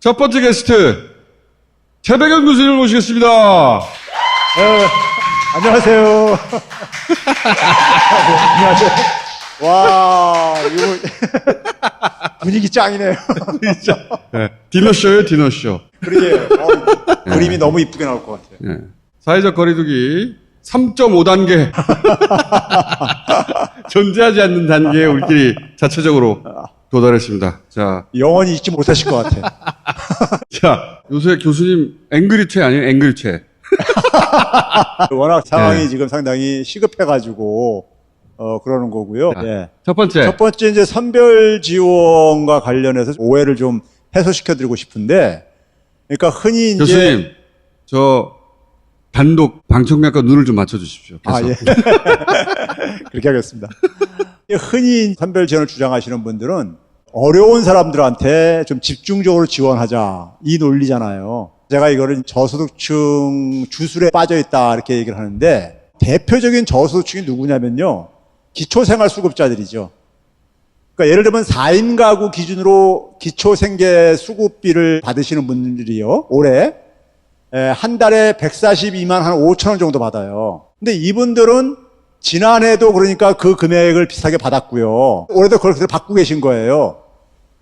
첫 번째 게스트 최백연 교수님을 모시겠습니다. 안녕하세요. 네, 안녕하세요. 와, 이거 분위기 짱이네요. 네, 디너쇼예요, 디너쇼. 그러게요. 그림이 너무 이쁘게 나올 것 같아요. 네. 사회적 거리두기 3.5단계. 존재하지 않는 단계에 우리끼리 자체적으로 도달했습니다. 자, 영원히 잊지 못하실 것 같아요. 자, 요새 교수님 앵그리최 아니에요? 앵그리최. 워낙 상황이 네. 지금 상당히 시급해가지고 그러는 거고요. 자, 네. 첫 번째. 첫 번째 이제 선별 지원과 관련해서 오해를 좀 해소시켜드리고 싶은데, 그러니까 흔히 이제 교수님, 저 단독 방청객과 눈을 좀 맞춰주십시오. 아, 예. 그렇게 하겠습니다. 흔히 선별 지원을 주장하시는 분들은 어려운 사람들한테 좀 집중적으로 지원하자, 이 논리잖아요. 제가 이거를 저소득층 주술에 빠져있다 이렇게 얘기를 하는데, 대표적인 저소득층이 누구냐면요, 기초생활수급자들이죠. 그러니까 예를 들면 4인 가구 기준으로 기초생계수급비를 받으시는 분들이요, 올해 한 달에 142만 한 5천 원 정도 받아요. 근데 이분들은 지난해도 그러니까 그 금액을 비슷하게 받았고요. 올해도 그걸 그대로 받고 계신 거예요.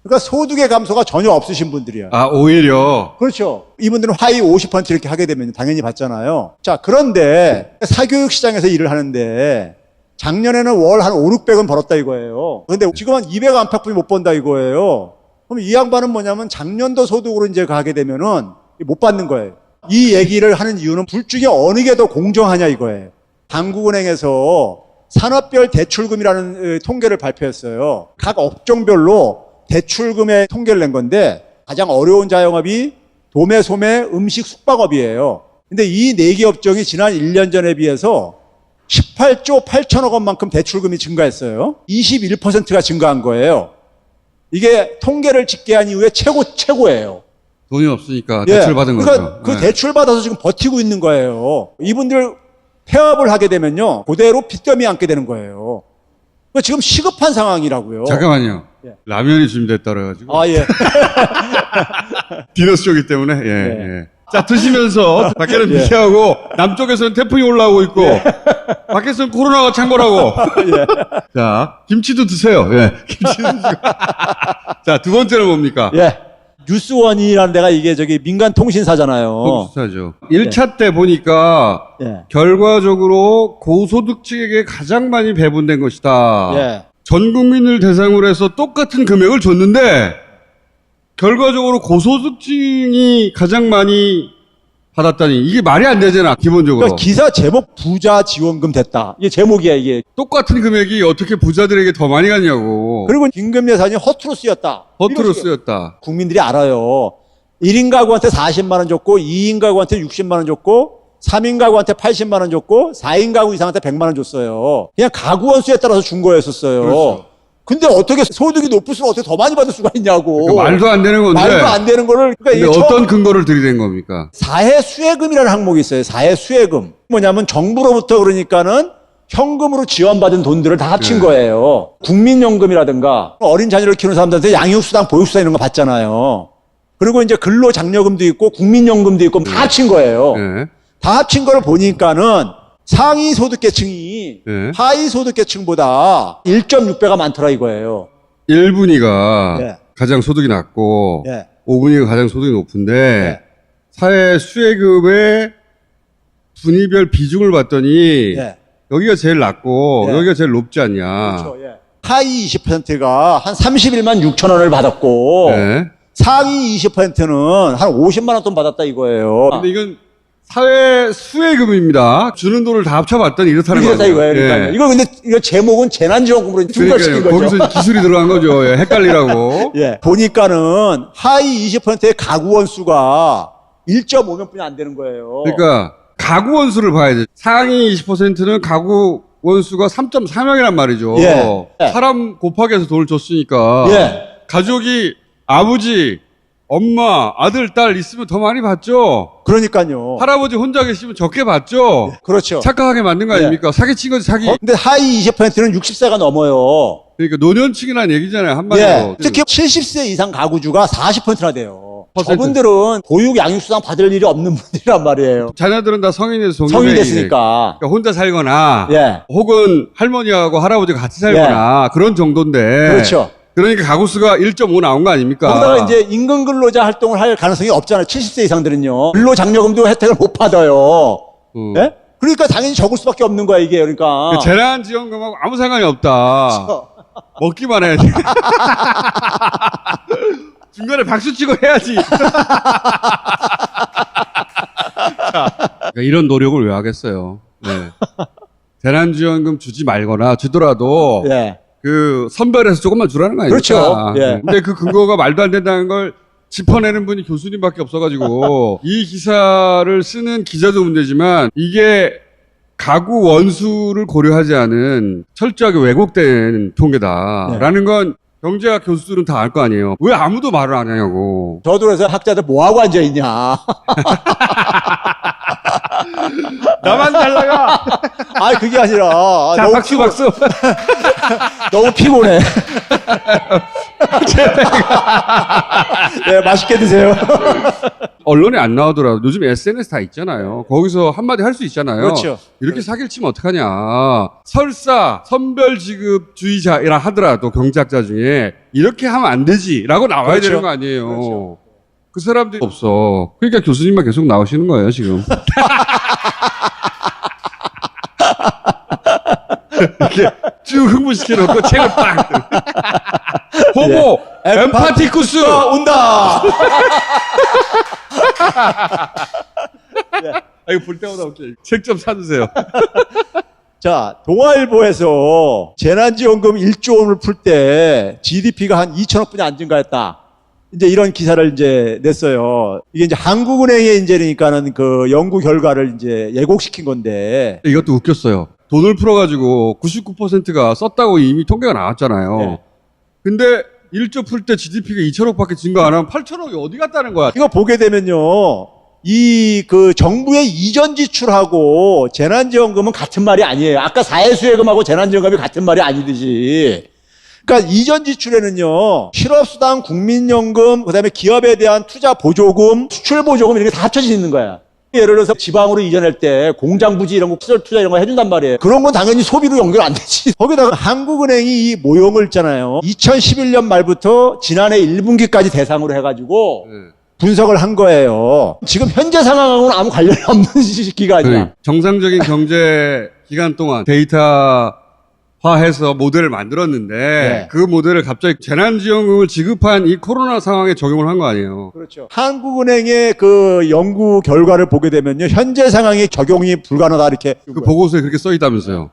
그러니까 소득의 감소가 전혀 없으신 분들이야. 아, 오히려. 그렇죠. 이분들은 하위 50% 이렇게 하게 되면 당연히 받잖아요. 자, 그런데 사교육 시장에서 일을 하는데 작년에는 월 한 5, 600원 벌었다 이거예요. 근데 지금 한 200 안팎뿐이 못 번다 이거예요. 그럼 이 양반은 뭐냐면 작년도 소득으로 이제 가게 되면은 못 받는 거예요. 이 얘기를 하는 이유는 둘 중에 어느 게 더 공정하냐 이거예요. 한국은행에서 산업별 대출금이라는 통계를 발표했어요. 각 업종별로 대출금의 통계를 낸 건데 가장 어려운 자영업이 도매, 소매, 음식, 숙박업이에요. 근데 이 4개 업종이 지난 1년 전에 비해서 18조 8천억 원만큼 대출금이 증가했어요. 21%가 증가한 거예요. 이게 통계를 집계한 이후에 최고예요. 돈이 없으니까 대출 받은 그러니까 거죠. 그 네. 대출 받아서 지금 버티고 있는 거예요. 이분들 폐업을 하게 되면요, 그대로 빚더미 안게 되는 거예요. 그러니까 지금 시급한 상황이라고요. 잠깐만요. 예. 라면이 준비됐다 그래가지고. 아, 예. 디너쇼기 때문에. 예, 네. 예. 자, 드시면서 밖에는 예. 미세하고 남쪽에서는 태풍이 올라오고 있고 밖에서는 코로나가 창궐하고. 자, 김치도 드세요. 예. 김치도 드시고. 자, 두 번째는 뭡니까? 예. 뉴스원이라는 데가 이게 민간 통신사잖아요. 비슷하죠. 1차 때 보니까 예. 결과적으로 고소득층에게 가장 많이 배분된 것이다. 예. 전 국민을 대상으로 해서 똑같은 금액을 줬는데 결과적으로 고소득층이 가장 많이 받았다니 이게 말이 안 되잖아, 기본적으로. 그러니까 기사 제목 부자 지원금 됐다. 이게 제목이야, 이게. 똑같은 금액이 어떻게 부자들에게 더 많이 갔냐고. 그리고 임금 예산이 허투루 쓰였다. 허투루 이런 식으로. 쓰였다. 국민들이 알아요. 1인 가구한테 40만 원 줬고, 2인 가구한테 60만 원 줬고, 3인 가구한테 80만 원 줬고, 4인 가구 이상한테 100만 원 줬어요. 그냥 가구 원수에 따라서 준 거였었어요. 그렇죠. 근데 어떻게 소득이 높을수록 어떻게 더 많이 받을 수가 있냐고. 그러니까 말도 안 되는 건데. 말도 안 되는 거를. 그러니까 근데 이게 어떤 근거를 들이댄 겁니까? 사회 수혜금이라는 항목이 있어요. 사회 수혜금. 뭐냐면 정부로부터 그러니까는 현금으로 지원받은 돈들을 다 합친 네. 거예요. 국민연금이라든가 어린 자녀를 키우는 사람들한테 양육수당, 보육수당 이런 거 받잖아요. 그리고 이제 근로장려금도 있고 국민연금도 있고 다 합친 거예요. 네. 다 합친 걸 보니까는 상위 소득계층이 네. 하위 소득계층보다 1.6배가 많더라 이거예요. 1분위가 네. 가장 소득이 낮고 네. 5분위가 가장 소득이 높은데 네. 사회 수혜금의 분위별 비중을 봤더니 예. 여기가 제일 낮고 네. 여기가 제일 높지 않냐. 그렇죠. 예. 하위 20%가 한 31만 6천 원을 받았고 네. 상위 20%는 한 50만 원 돈 받았다 이거예요. 근데 이건 사회 수혜금입니다. 주는 돈을 다 합쳐봤더니 이렇다는 그렇다 거예요. 이거예요. 그러니까 이거 근데 이거 제목은 재난지원금으로 충돌시킨 그러니까요. 거죠. 거기서 기술이 들어간 거죠. 예, 헷갈리라고. 예. 보니까는 하위 20%의 가구 원수가 1.5명뿐이 안 되는 거예요. 그러니까 가구 원수를 봐야지. 상위 20%는 가구 원수가 3.4명이란 말이죠. 예. 사람 곱하기 해서 돈을 줬으니까 예. 가족이 아버지, 엄마, 아들, 딸 있으면 더 많이 받죠. 그러니까요. 할아버지 혼자 계시면 적게 받죠. 그렇죠. 착각하게 만든 거 아닙니까? 사기친 거지, 사기. 근데 하위 20%는 60세가 넘어요. 그러니까 노년층이라는 얘기잖아요, 한마디로. 예. 특히 70세 이상 가구주가 40%나 돼요. 저분들은 보육 양육수당 받을 일이 없는 분들이란 말이에요. 자녀들은 다 성인이 성인이 됐으니까. 그러니까 혼자 살거나 예. 혹은 할머니하고 할아버지가 같이 살거나 그런 정도인데. 그렇죠. 그러니까 가구수가 1.5 나온 거 아닙니까? 거기다가 이제 임금 근로자 활동을 할 가능성이 없잖아요. 70세 이상들은요. 근로장려금도 혜택을 못 받아요. 예? 그러니까 당연히 적을 수밖에 없는 거야, 이게. 그러니까. 재난지원금하고 아무 상관이 없다. 먹기만 해야지. 중간에 박수 치고 해야지. 자, 그러니까 이런 노력을 왜 하겠어요. 네. 재난지원금 주지 말거나 주더라도 예. 그 선별해서 조금만 주라는 거 아닙니까? 그렇죠. 예. 근데 그 근거가 말도 안 된다는 걸 짚어내는 분이 교수님밖에 없어가지고 이 기사를 쓰는 기자도 문제지만 이게 가구 원수를 고려하지 않은 철저하게 왜곡된 통계다라는 건 경제학 교수들은 다 알 거 아니에요. 왜 아무도 말을 안 하냐고. 저도 그래서 학자들 뭐하고 앉아있냐. 나만 잘 나가. 아니, 그게 아니라. 자, 너무 박수, 박수. 너무 피곤해. 네, 맛있게 드세요. 언론에 안 나오더라도 요즘 SNS 다 있잖아요. 거기서 한마디 할 수 있잖아요. 그렇죠. 이렇게 사기를 치면 어떡하냐. 설사 선별지급주의자라 하더라도 경제학자 중에 이렇게 하면 안 되지라고 나와야 그렇죠. 되는 거 아니에요. 그렇죠. 그 사람들이 없어. 그러니까 교수님만 계속 나오시는 거예요, 지금. 이렇게 쭉 흥분시켜놓고 책을 빡. 호모, 엠파티쿠스 온다. 아, 이거 볼 때마다 웃겨. 책 좀 사주세요. 자, 동아일보에서 재난지원금 1조 원을 풀 때 GDP가 한 2천억 분이 안 증가했다. 이제 이런 기사를 이제 냈어요. 이게 이제 한국은행의 이제니까는 그 연구 결과를 이제 예곡시킨 건데. 이것도 웃겼어요. 돈을 풀어가지고 99%가 썼다고 이미 통계가 나왔잖아요. 네. 근데 1조 풀 때 GDP가 2천억밖에 증가 안 하면 8천억이 어디 갔다는 거야? 이거 보게 되면요. 이 그 정부의 이전 지출하고 재난지원금은 같은 말이 아니에요. 아까 사회수혜금하고 재난지원금이 같은 말이 아니듯이. 그러니까 이전 지출에는요. 실업수당, 국민연금, 그다음에 기업에 대한 투자 보조금, 수출 보조금 이런 게 다 합쳐져 있는 거야. 예를 들어서 지방으로 이전할 때 공장 부지 이런 거 시설 투자 이런 거 해준단 말이에요. 그런 건 당연히 소비로 연결 안 되지. 거기다가 한국은행이 이 모형을 있잖아요. 2011년 말부터 지난해 1분기까지 대상으로 해가지고 분석을 한 거예요. 지금 현재 상황하고는 아무 관련이 없는 기간이야. 정상적인 경제 기간 동안 데이터화해서 모델을 만들었는데 네. 그 모델을 갑자기 재난지원금을 지급한 이 코로나 상황에 적용을 한 거 아니에요. 그렇죠. 한국은행의 그 연구 결과를 보게 되면요. 현재 상황에 적용이 불가능하다 이렇게. 그 보고서에 그렇게 써 있다면서요.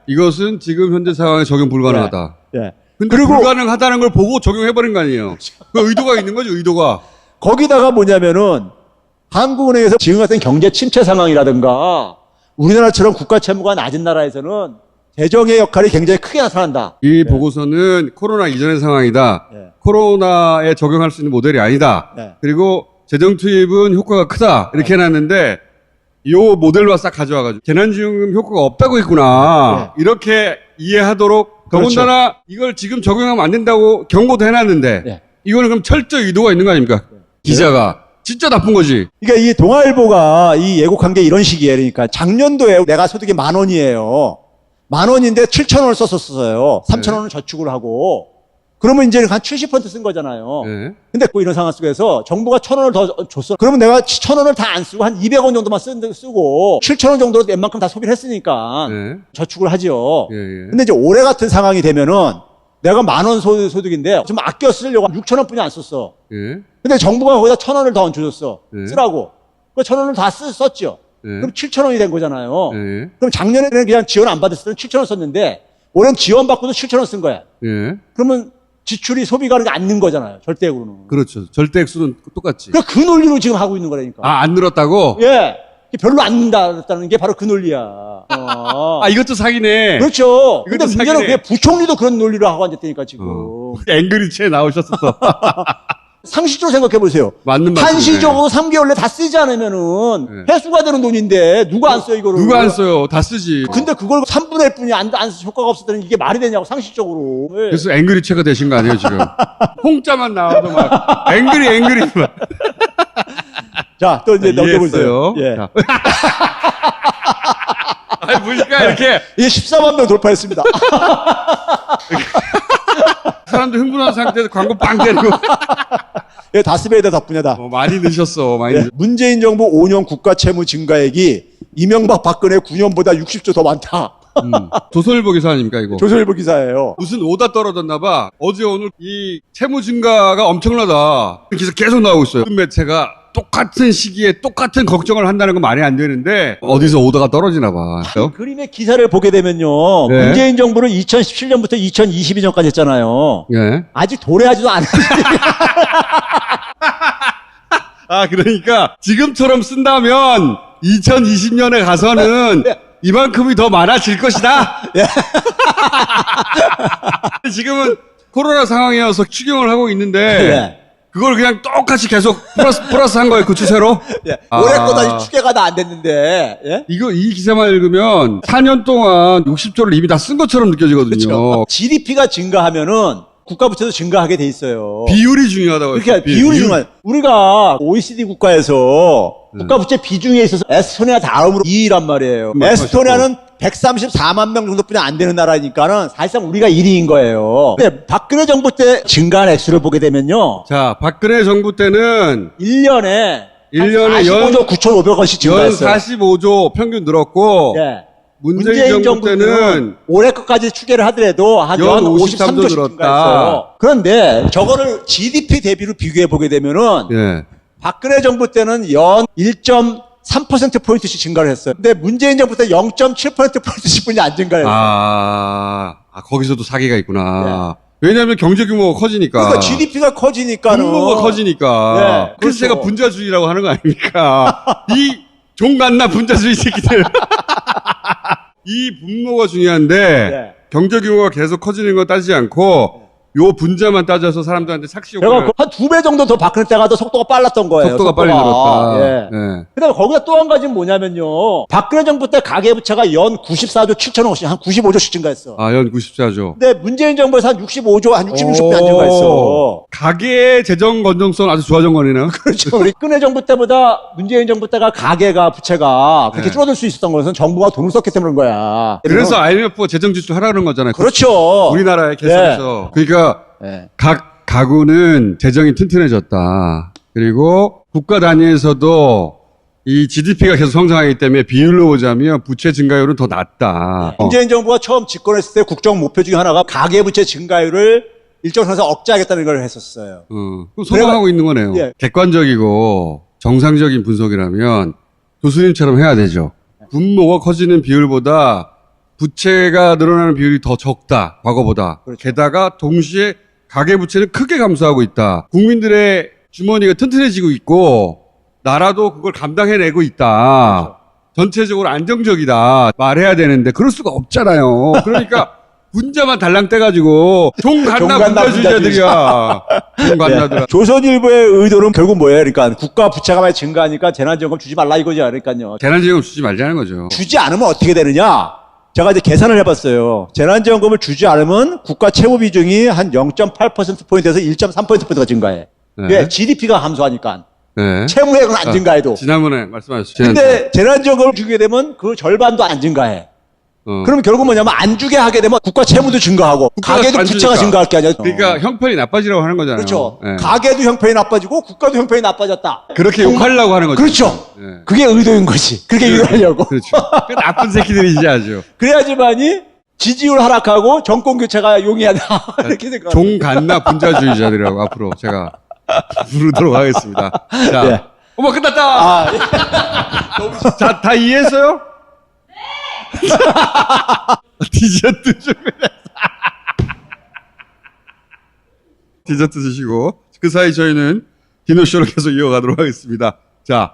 이것은 지금 현재 상황에 적용 불가능하다. 예. 근데 그리고 불가능하다는 걸 보고 적용해버린 거 아니에요. 그 의도가 있는 거죠, 의도가. 거기다가 뭐냐면은 한국은행에서 지금 같은 경제 침체 상황이라든가 우리나라처럼 국가 채무가 낮은 나라에서는 재정의 역할이 굉장히 크게 나타난다. 이 보고서는 코로나 이전의 상황이다. 네. 코로나에 적용할 수 있는 모델이 아니다. 네. 그리고 재정 투입은 효과가 크다. 이렇게 해놨는데 이 모델로 싹 가져와가지고 재난지원금 효과가 없다고 했구나. 이렇게 이해하도록 더군다나 이걸 지금 적용하면 안 된다고 경고도 해놨는데 네. 이거는 그럼 철저히 의도가 있는 거 아닙니까? 기자가. 진짜 나쁜 거지. 그러니까 이 동아일보가 이 예고한 게 이런 식이에요. 그러니까 작년도에 내가 소득이 10,000원이에요. 10,000원인데 7,000원을 썼었어요. 3,000원을 저축을 하고. 그러면 이제 한 70%쓴 거잖아요. 네. 근데 그 이런 상황 속에서 정부가 1,000원을 더 줬어. 그러면 내가 1,000원을 다 안 쓰고 한 200원 정도만 쓰고 7,000원 정도로 웬만큼 다 소비를 했으니까 네. 저축을 하죠. 예, 예. 근데 이제 올해 같은 상황이 되면은 내가 10,000원 소득인데 좀 아껴 쓰려고 6,000원 뿐이 안 썼어. 예. 근데 정부가 거기다 1,000원을 더 얹어줬어. 네. 쓰라고. 그 1,000원을 다 썼죠. 네. 그럼 7,000원이 된 거잖아요. 예. 그럼 작년에는 그냥 지원 안 받았을 때는 7,000원 썼는데 올해는 지원 받고도 7,000원 쓴 거야. 예. 그러면 지출이 소비가 안 는 거잖아요. 절대액으로는. 그렇죠. 절대 액수는 똑같지. 그 논리로 지금 하고 있는 거라니까. 아, 안 늘었다고? 예. 별로 안 는다는 게 바로 그 논리야. 아, 이것도 사기네. 그렇죠. 근데 이것도 문제는 사기네. 왜 부총리도 그런 논리로 하고 앉았다니까, 지금. 앵그리치에 나오셨었어. 상식적으로 생각해 보세요. 맞는 말씀이네. 한시적으로 3개월 내에 다 쓰지 않으면은 회수가 되는 돈인데 누가 안 써요 이거를? 누가 안 써요? 다 쓰지. 근데 그걸 3분의 1뿐이 안 효과가 없었다는 이게 말이 되냐고 상식적으로. 네. 그래서 앵그리체가 되신 거 아니에요 지금? 홍자만 나와도 막 앵그리 막. 자, 또 이제 넘겨보세요. 이해했어요. 예. 자. 아니 보니까 이렇게 이게 14만 명 돌파했습니다. 사람들 흥분한 상태에서 광고 빵 때리고. 예, 다스베이더 덕분이다. 많이 넣으셨어. 많이. 예, 문재인 정부 5년 국가 채무 증가액이 이명박 박근혜 9년보다 60조 더 많다. 조선일보 기사 아닙니까 이거? 조선일보 기사예요. 무슨 오다 떨어졌나 봐. 어제 오늘 이 채무 증가가 엄청나다. 기사 계속 나오고 있어요. 모든 매체가 똑같은 시기에 똑같은 걱정을 한다는 건 말이 안 되는데 어디서 오다가 떨어지나 봐. 그림의 기사를 보게 되면요. 네. 문재인 정부는 2017년부터 2022년까지 했잖아요. 예. 아직 도래하지도 않았는데. 아 그러니까 지금처럼 쓴다면 2020년에 가서는 이만큼이 더 많아질 것이다. 지금은 코로나 상황이어서 추경을 하고 있는데 네. 그걸 그냥 똑같이 계속 플러스 한 거예요. 그 추세로. 예. 올해 거다 추계가 다 안 됐는데. 예? 이 기사만 읽으면 4년 동안 60조를 이미 다 쓴 것처럼 느껴지거든요. 그렇죠. GDP가 증가하면은 국가 부채도 증가하게 돼 있어요. 비율이 중요하다고 그러니까 했어요. 비율이 중요한. 우리가 OECD 국가에서 국가 부채 비중에 있어서 에스토니아 다음으로 2위란 말이에요. 에스토니아는 134만 명 정도뿐이 안 되는 나라니까는 사실상 우리가 1위인 거예요. 근데 박근혜 정부 때 증가한 액수를 보게 되면요. 자, 박근혜 정부 때는 1년에 45조 9,500원씩 증가했어요. 45조 평균 늘었고 네. 문재인 정부 때는 올해 것까지 추계를 하더라도 한 연 53조씩 53조 늘었다. 증가했어요. 그런데 저거를 GDP 대비로 비교해 보게 되면은 예. 박근혜 정부 때는 연 1.3%포인트씩 증가를 했어요. 근데 문재인 정부 때 0.7%포인트씩 뿐이 안 증가했어요. 거기서도 사기가 있구나. 왜냐하면 경제 규모가 커지니까. 그러니까 GDP가 커지니까는. 규모가 커지니까. 네, 그래서 그렇죠. 제가 분자주의라고 하는 거 아닙니까? 이 종갓나 분자주의 새끼들. 이 분모가 중요한데 네. 경제 규모가 계속 커지는 거 따지지 않고 요 분자만 따져서 사람들한테 착시 제가 효과를 한 2배 정도 더 박근혜 때가 더 속도가 빨랐던 거예요. 속도가 빨리 늘었다. 예. 예. 그 다음에 거기다 또 한 가지는 뭐냐면요. 박근혜 정부 때 가계부채가 연 94조 7천억씩, 한 95조씩 증가했어. 연 94조. 근데 문재인 정부에서 한 65조, 한 66조 안 증가했어. 가계의 재정 건전성 아주 좋아진 거네요. 그렇죠. 우리 박근혜 정부 때보다 문재인 정부 때가 가계가 부채가 그렇게 네. 줄어들 수 있었던 것은 정부가 돈을 썼기 때문인 거야. 그래서 IMF가 재정 지출 하라는 거잖아요. 그렇죠. 우리나라의 개성에서. 그러니까 네. 각 가구는 재정이 튼튼해졌다. 그리고 국가 단위에서도 이 GDP가 계속 성장하기 때문에 비율로 보자면 부채 증가율은 더 낮다. 문재인 정부가 처음 집권했을 때 국정 목표 중에 하나가 가계부채 증가율을 일정 선에서 억제하겠다는 걸 했었어요. 그럼 성공하고 있는 거네요. 예. 객관적이고 정상적인 분석이라면 교수님처럼 해야 되죠. 분모가 커지는 비율보다 부채가 늘어나는 비율이 더 적다. 과거보다. 그렇죠. 게다가 동시에 가계부채는 크게 감소하고 있다. 국민들의 주머니가 튼튼해지고 있고 나라도 그걸 감당해내고 있다. 그렇죠. 전체적으로 안정적이다. 말해야 되는데 그럴 수가 없잖아요. 그러니까 분자만 달랑 떼가지고 종갓나 분자주의자들이야. 종갓나들. 조선일보의 의도는 결국 뭐예요? 그러니까 국가 부채가 많이 증가하니까 재난지원금 주지 말라 이거죠. 그러니까요. 재난지원금 주지 말자는 거죠. 주지 않으면 어떻게 되느냐? 제가 이제 계산을 해봤어요. 재난지원금을 주지 않으면 국가 채무 비중이 한 0.8%포인트에서 1.3%포인트가 증가해. 네. 왜? GDP가 감소하니까. 네. 채무액은 안 증가해도. 지난번에 말씀하셨죠. 근데 재난지원금을 주게 되면 그 절반도 안 증가해. 그럼 결국 뭐냐면 안 주게 하게 되면 국가 채무도 증가하고 국가가 가계도 안 부채가 주니까. 증가할 게 아니야. 그러니까 형편이 나빠지라고 하는 거잖아요. 그렇죠. 네. 가계도 형편이 나빠지고 국가도 형편이 나빠졌다. 그렇게 욕하려고 하는 거죠. 그렇죠. 네. 그게 의도인 거지. 그렇게 유도하려고. 그렇죠. 그 나쁜 새끼들이지 아주. 그래야지만이 지지율 하락하고 정권 교체가 용이하다. 이렇게 생각. 종갓나 분자주의자들이라고 앞으로 제가 부르도록 하겠습니다. 자, 예. 어머 끝났다. 아, 예. 자, 다 이해했어요? 네. 디저트 준비했어. 디저트 드시고 그 사이 저희는 디노쇼를 계속 이어가도록 하겠습니다. 자.